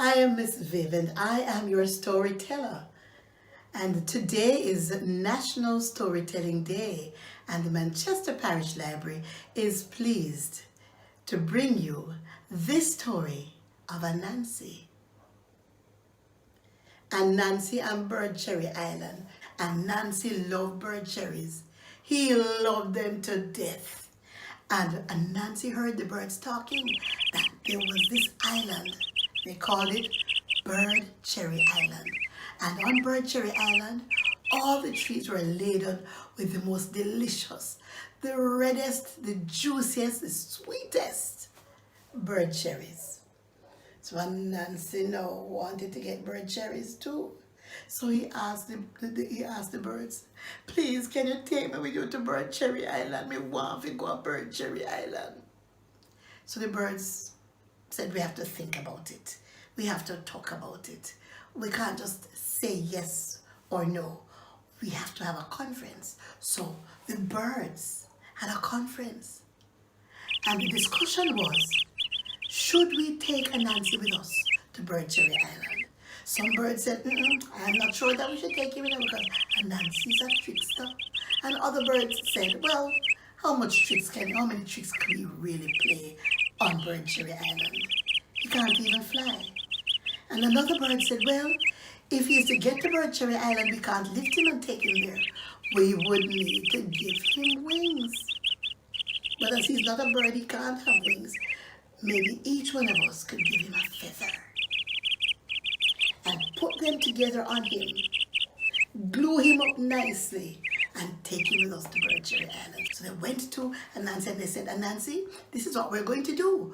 I am Miss Viv and I am your storyteller. And today is National Storytelling Day, and the Manchester Parish Library is pleased to bring you this story of Anancy. Anancy and Bird Cherry Island. Anancy loved bird cherries. He loved them to death. And Anancy heard the birds talking that there was this island. They called it Bird Cherry Island. And on Bird Cherry Island, all the trees were laden with the most delicious, the reddest, the juiciest, the sweetest bird cherries. So Anancy now wanted to get bird cherries too. So he asked the birds, please, can you take me with you to Bird Cherry Island? Me want to go to Bird Cherry Island. So the birds said, we have to think about it. We have to talk about it. We can't just say yes or no. We have to have a conference. So the birds had a conference. And the discussion was, should we take Anancy with us to Bird Cherry Island? Some birds said, I'm not sure that we should take him with us because Anancy's a trickster. And other birds said, well, how many tricks can we really play on Bird Cherry Island? He can't even fly. And another bird said, well, if he is to get to Bird Cherry Island, we can't lift him and take him there. We would need to give him wings. But as he's not a bird, he can't have wings. Maybe each one of us could give him a feather and put them together on him, glue him up nicely, and take him with us to Bird Cherry Island. So they went to Anancy and they said, Anancy, this is what we're going to do.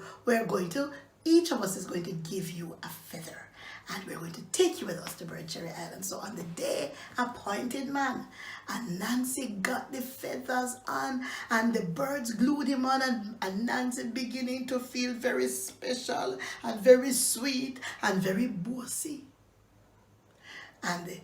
Each of us is going to give you a feather, and we're going to take you with us to Bird Cherry Island. So on the day appointed, man, Anancy got the feathers on, and the birds glued him on, and Anancy beginning to feel very special and very sweet and very bossy. And the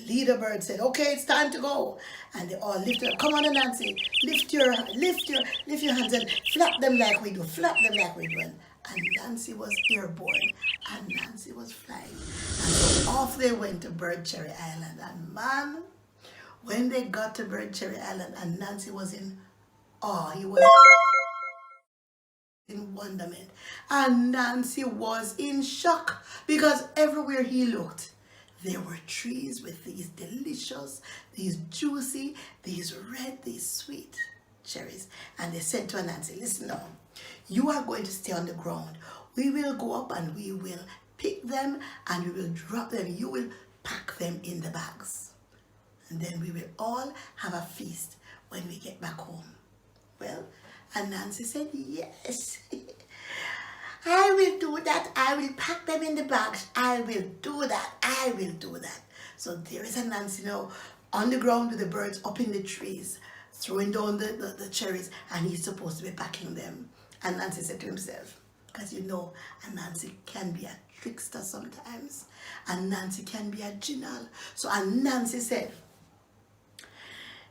leader bird said, okay, it's time to go. And they all lifted up. Come on, Anancy, lift your hands and flap them like we do. Flap them like we do. And Anancy was airborne. And Anancy was flying. And so off they went to Bird Cherry Island. And man, when they got to Bird Cherry Island, Anancy was in awe. He was in wonderment. And Anancy was in shock because everywhere he looked, there were trees with these delicious, these juicy, these red, these sweet cherries. And they said to Anancy, listen now, you are going to stay on the ground. We will go up and we will pick them and we will drop them. You will pack them in the bags. And then we will all have a feast when we get back home. Well, Anancy said, yes. I will do that. I will pack them in the bags. I will do that. I will do that. So there is Anancy now on the ground with the birds up in the trees, throwing down the cherries, and he's supposed to be packing them. And Anancy said to himself, because you know, Anancy can be a trickster sometimes. Anancy can be a genial. So Anancy said,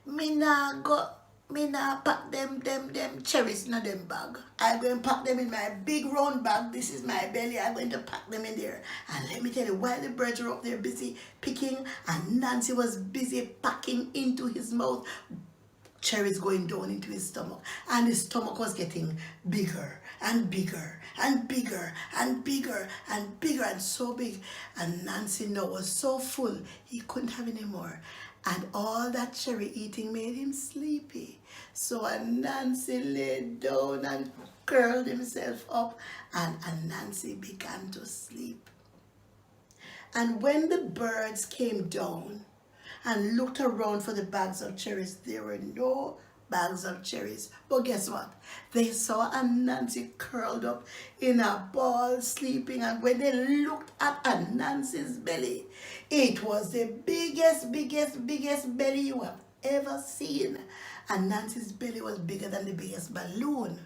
me nah pack them cherries in them bag. I'm going to pack them in my big round bag. This is my belly. I'm going to pack them in there. And let me tell you, while the birds were up there busy picking, and Nancy was busy packing into his mouth, cherries going down into his stomach. And his stomach was getting bigger and bigger and bigger and bigger and bigger and so big. And Nancy now was so full, he couldn't have any more. And all that cherry eating made him sleepy. So Anancy lay down and curled himself up, and Anancy began to sleep. And when the birds came down and looked around for the bags of cherries, there were no bags of cherries. But guess what? They saw Anancy curled up in a ball sleeping, and when they looked at Anancy's belly, it was the biggest belly you have ever seen. Anancy's belly was bigger than the biggest balloon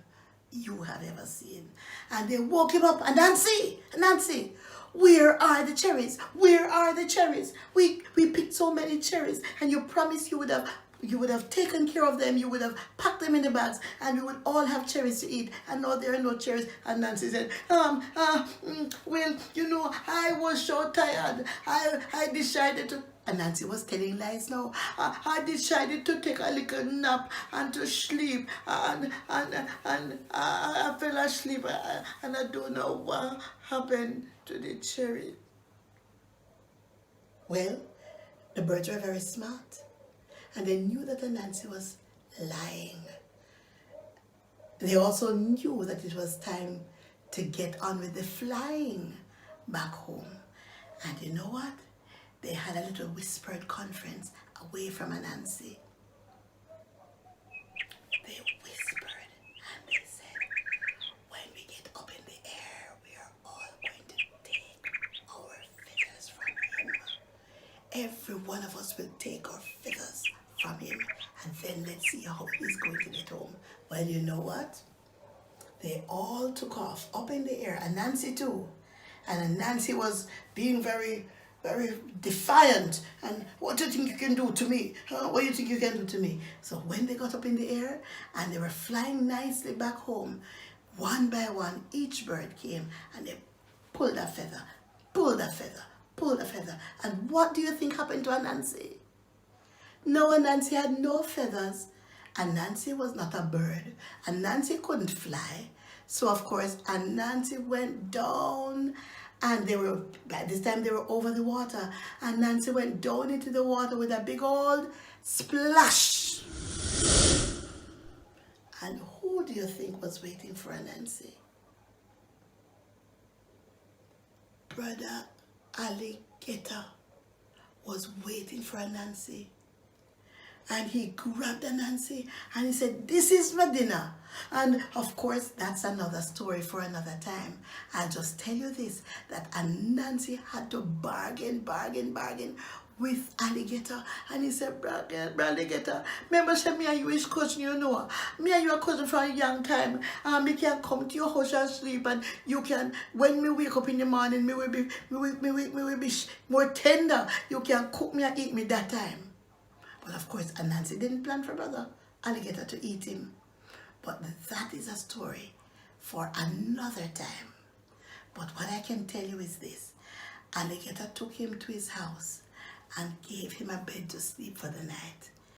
you have ever seen. And they woke him up. Anancy, where are the cherries? Where are the cherries? We picked so many cherries, and you promised you would have you would have taken care of them, you would have packed them in the bags, and we would all have cherries to eat. And now there are no cherries. And Nancy said, well, you know, I was so tired. I decided to, and Nancy was telling lies now. I decided to take a little nap and to sleep, and I fell asleep, and I don't know what happened to the cherry. Well, the birds were very smart, and they knew that Anancy was lying. They also knew that it was time to get on with the flying back home. And you know what? They had a little whispered conference away from Anancy. They whispered and they said, when we get up in the air, we are all going to take our feathers from him. Every one of us will take our feathers from him, and then let's see how he's going to get home. Well, you know what? They all took off up in the air, and Nancy too. And Nancy was being very, very defiant. And what do you think you can do to me? What do you think you can do to me? So when they got up in the air and they were flying nicely back home, one by one, each bird came and they pulled a feather, pulled a feather, pulled a feather. And what do you think happened to Anancy? No, Anancy had no feathers. Anancy was not a bird. Anancy couldn't fly. So of course, Anancy went down, and by this time they were over the water. And Nancy went down into the water with a big old splash. And who do you think was waiting for Anancy? Brother Alligator was waiting for Anancy. And he grabbed Anancy and he said, this is my dinner. And of course, that's another story for another time. I'll just tell you this, that Anancy had to bargain with Alligator. And he said, brother Alligator, remember say me and you is cousin, you know. Me and you are cousin for a young time. And me can come to your house and sleep, and you can, when me wake up in the morning, me will be more tender. You can cook me and eat me that time. But of course, Anancy didn't plan for brother Alligator to eat him. But that is a story for another time. But what I can tell you is this. Alligator took him to his house and gave him a bed to sleep for the night.